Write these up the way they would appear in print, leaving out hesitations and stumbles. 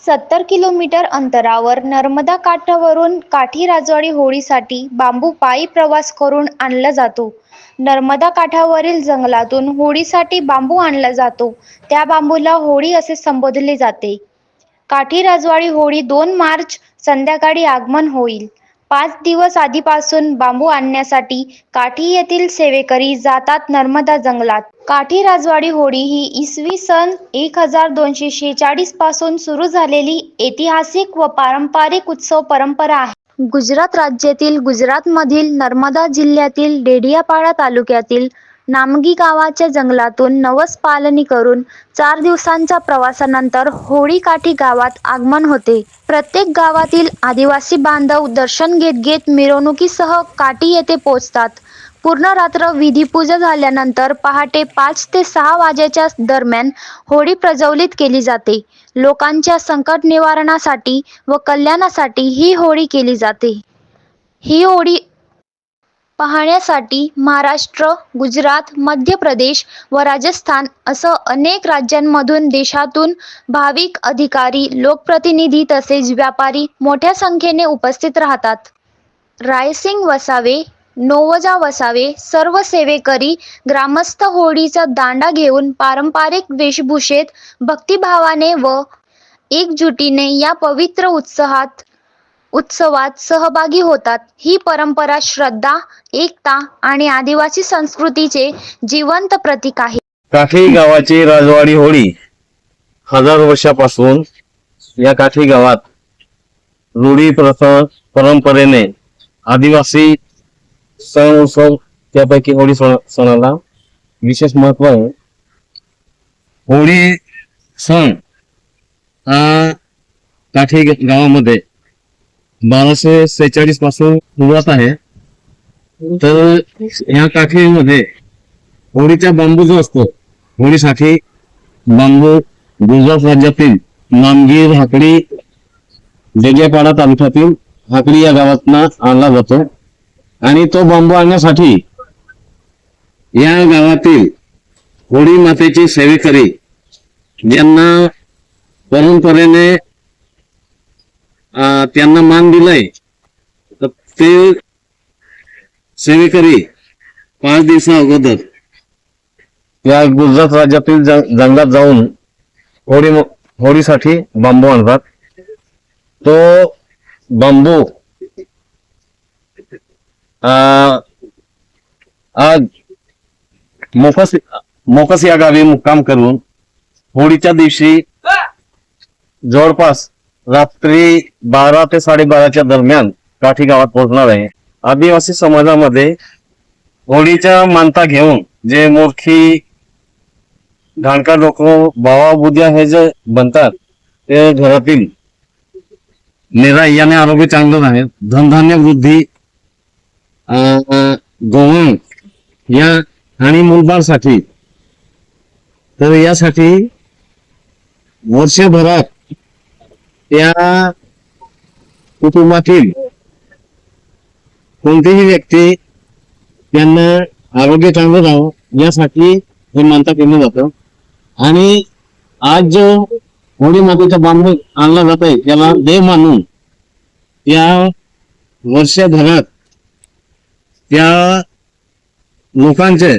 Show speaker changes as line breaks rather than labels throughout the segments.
70 kilometre अंतरावर नर्मदा काठावरून काठी राजवाडी होळीसाठी बांबू पायी प्रवास करून आणला जातो. नर्मदा काठावरील जंगलातून होळीसाठी बांबू आणला जातो. त्या बांबूला होळी असे संबोधले जाते. काठी राजवाडी होळी 2 मार्च संध्याकाळी आगमन होईल. 5 दिवस आधीपासून बांबू आणण्यासाठी काठी येथील सेवेकरी जातात नर्मदा जंगलात. काठी राजवाडी होळी ही इसवी सन 1246 पासून सुरू झालेली ऐतिहासिक व पारंपरिक उत्सव परंपरा आहे. गुजरात राज्यातील गुजरातमधील नर्मदा जिल्ह्यातील डेडियापाडा तालुक्यातील नामगी गावाच्या जंगलातून नवस पालनी करून 4 दिवसांच्या प्रवासानंतर होळी काठी गावात आगमन होते. प्रत्येक गावातील आदिवासी बांधव दर्शन घेत घेत मिरवणुकीसह काठी येथे पोहोचतात. पूर्ण रात्र विधीपूजा झाल्यानंतर पहाटे 5 ते 6 वाजेच्या दरम्यान होळी प्रज्वलित केली जाते. लोकांच्या संकट निवारणासाठी व कल्याणासाठी ही होळी केली जाते. ही होळी पाहण्यासाठी महाराष्ट्र, गुजरात, मध्य प्रदेश व राजस्थान असं अनेक राज्यांमधून देशातून भाविक, अधिकारी, लोकप्रतिनिधी तसेच व्यापारी मोठ्या संख्येने उपस्थित राहतात. रायसिंग वसावे, नोवजा वसावे, सर्व सेवेकरी, ग्रामस्थ होळीचा दांडा घेऊन पारंपरिक वेशभूषेत भक्तिभावाने व एकजुटीने या पवित्र उत्सवात सहभागी होतात. ही परंपरा श्रद्धा, एकता आणि आदिवासी संस्कृतीचे जिवंत प्रतीक आहे.
काठी गावाची राजवाडी होळी हजारो वर्षापासून या काठी गावात रूढी परंपरेने आदिवासी सण उत्सव त्यापैकी होळी सणाला विशेष महत्व आहे. होळी सण हा काठी गावामध्ये 1246 पासून सुरुवात आहे. तर या काठीमध्ये होळीचा बांबू जो असतो, होळीसाठी बांबू गुजरात राज्यातील नामगीर हाकडी डेडियापाडा तालुक्यातील हाकडी या गावातून आणला जातो. आणि तो बांबू आणण्यासाठी या गावातील होळी मातेची सेवेकरी ज्यांना परंपरेने त्यांना मान दिलाय, तर ते सेवेकरी 5 दिवसा अगोदर या गुजरात राज्यातील जंगलात जाऊन होळीसाठी बांबू आणतात. तो बांबू आज मोकस या गावी मुक्काम करून होळीच्या दिवशी जवळपास रात्री 12 ते 12:30च्या दरम्यान काठी गावात पोहोचणार आहे. आदिवासी समाजामध्ये होळीच्या मानता घेऊन जे मोठी घाणका लोक भावा बुद्या हे जे बनतात, ते घरातील निराई याने आरोग्य चांगलं आहे, धनधान्य वृद्धी, गोवण या आणि मुलबाळसाठी, तर यासाठी वर्षभरात त्या कुटुंबातील कोणतीही व्यक्ती त्यांना आरोग्य चांगलं राहावं यासाठी हे मानता केलं जातं. आणि आज जो होळी मातेचा बांबू आणला जात आहे त्याला देव मानून त्या वर्षभरात त्या लोकांचे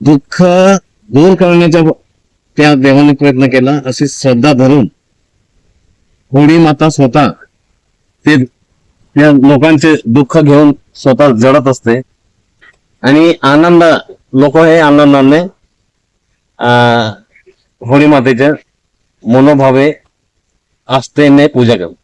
दुःख दूर करण्याचा त्या देवाने प्रयत्न केला, अशी श्रद्धा धरून होळी माता स्वतः ते त्या लोकांचे दुःख घेऊन स्वतः जडत असते. आणि लोक हे आनंदाने होळी मातेच्या मनोभावे आस्थेने पूजा करतात.